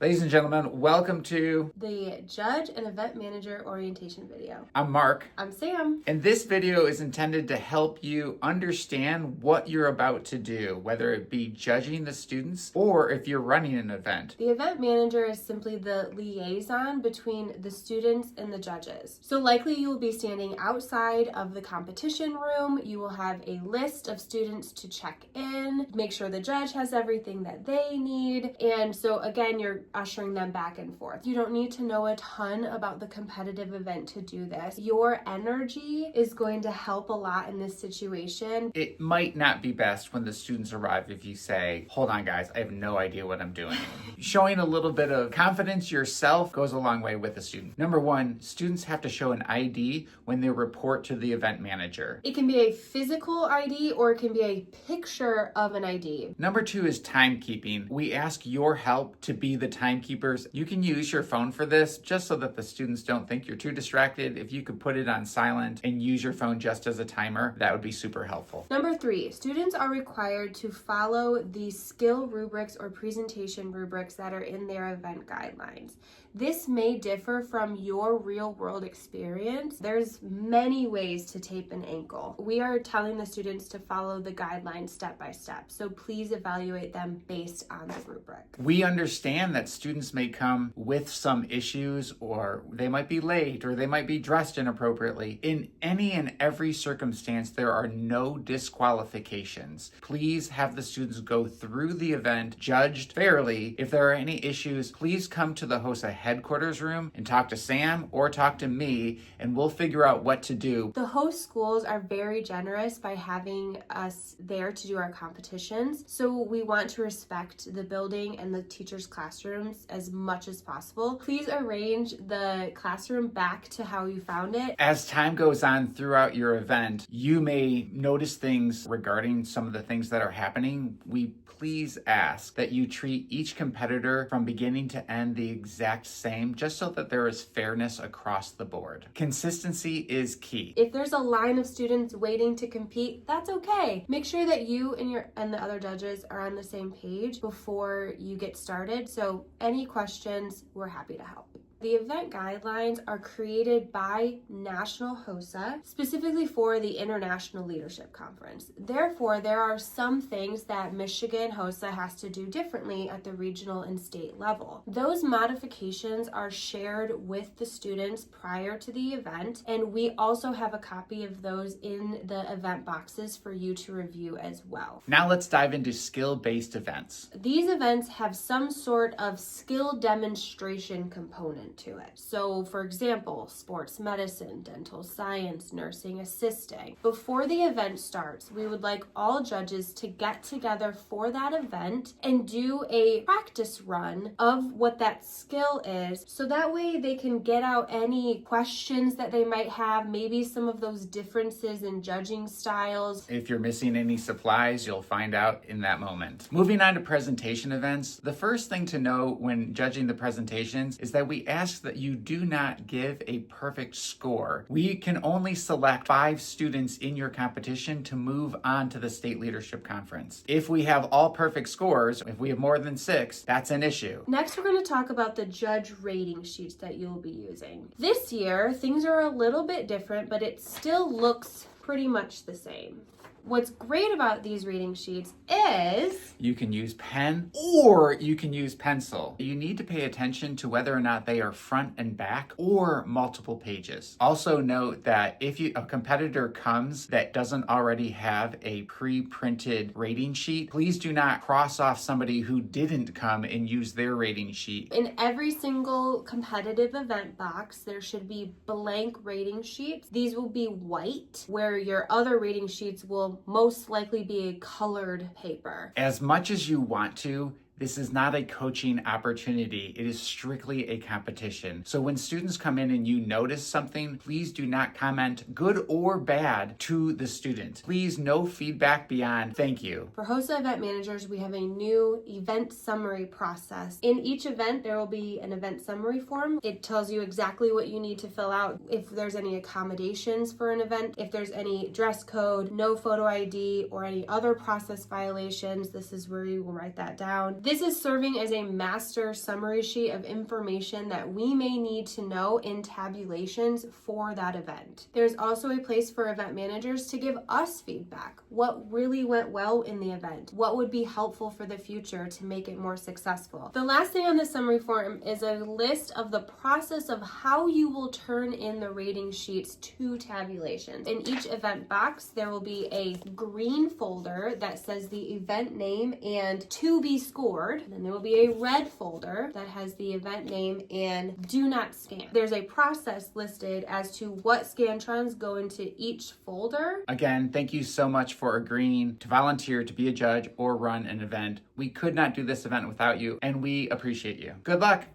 Ladies and gentlemen, welcome to the Judge and Event Manager Orientation video. I'm Mark. I'm Sam. And this video is intended to help you understand what you're about to do, whether it be judging the students or if you're running an event. The event manager is simply the liaison between the students and the judges. So likely you will be standing outside of the competition room. You will have a list of students to check in, make sure the judge has everything that they need. And so again, you're ushering them back and forth. You don't need to know a ton about the competitive event to do this. Your energy is going to help a lot in this situation. It might not be best when the students arrive if you say, hold on guys, I have no idea what I'm doing. Showing a little bit of confidence yourself goes a long way with a student. Number one, students have to show an ID when they report to the event manager. It can be a physical ID or it can be a picture of an ID. Number two is timekeeping. We ask your help to be the timekeepers. You can use your phone for this just so that the students don't think you're too distracted. If you could put it on silent and use your phone just as a timer, that would be super helpful. Number three, students are required to follow the skill rubrics or presentation rubrics that are in their event guidelines. This may differ from your real world experience. There's many ways to tape an ankle. We are telling the students to follow the guidelines step by step, so please evaluate them based on the rubric. We understand that students may come with some issues, or they might be late, or they might be dressed inappropriately. In any and every circumstance, there are no disqualifications. Please have the students go through the event judged fairly. If there are any issues, please come to the HOSA headquarters room and talk to Sam or talk to me, and we'll figure out what to do. The host schools are very generous by having us there to do our competitions, so we want to respect the building and the teachers' classrooms as much as possible. Please arrange the classroom back to how you found it. As time goes on throughout your event, you may notice things regarding some of the things that are happening. We please ask that you treat each competitor from beginning to end the exact same, just so that there is fairness across the board. Consistency is key. If there's a line of students waiting to compete, that's okay. Make sure that you and the other judges are on the same page before you get started. So any questions, we're happy to help. The event guidelines are created by National HOSA, specifically for the International Leadership Conference. Therefore, there are some things that Michigan HOSA has to do differently at the regional and state level. Those modifications are shared with the students prior to the event, and we also have a copy of those in the event boxes for you to review as well. Now let's dive into skill-based events. These events have some sort of skill demonstration component to it. So for example, sports medicine, dental science, nursing assisting. Before the event starts, we would like all judges to get together for that event and do a practice run of what that skill is, so that way they can get out any questions that they might have, maybe some of those differences in judging styles. If you're missing any supplies, you'll find out in that moment. Moving on to presentation events, the first thing to know when judging the presentations is that we ask that you do not give a perfect score. We can only select 5 students in your competition to move on to the state leadership conference. If we have all perfect scores, if we have more than 6, that's an issue. Next, we're going to talk about the judge rating sheets that you'll be using. This year, things are a little bit different, but it still looks pretty much the same. What's great about these rating sheets is you can use pen or you can use pencil. You need to pay attention to whether or not they are front and back or multiple pages. Also note that if a competitor comes that doesn't already have a pre-printed rating sheet, please do not cross off somebody who didn't come and use their rating sheet. In every single competitive event box, there should be blank rating sheets. These will be white, where your other rating sheets will most likely be a colored paper. As much as you want to, This is not a coaching opportunity. It is strictly a competition. So when students come in and you notice something, please do not comment, good or bad, to the student. Please, no feedback beyond thank you. For HOSA event managers, we have a new event summary process. In each event, there will be an event summary form. It tells you exactly what you need to fill out, if there's any accommodations for an event, if there's any dress code, no photo ID, or any other process violations. This is where you will write that down. This is serving as a master summary sheet of information that we may need to know in tabulations for that event. There's also a place for event managers to give us feedback. What really went well in the event? What would be helpful for the future to make it more successful? The last thing on the summary form is a list of the process of how you will turn in the rating sheets to tabulations. In each event box, there will be a green folder that says the event name and to be scored. And then there will be a red folder that has the event name and do not scan. There's a process listed as to what Scantrons go into each folder. Again, thank you so much for agreeing to volunteer to be a judge or run an event. We could not do this event without you, and we appreciate you. Good luck.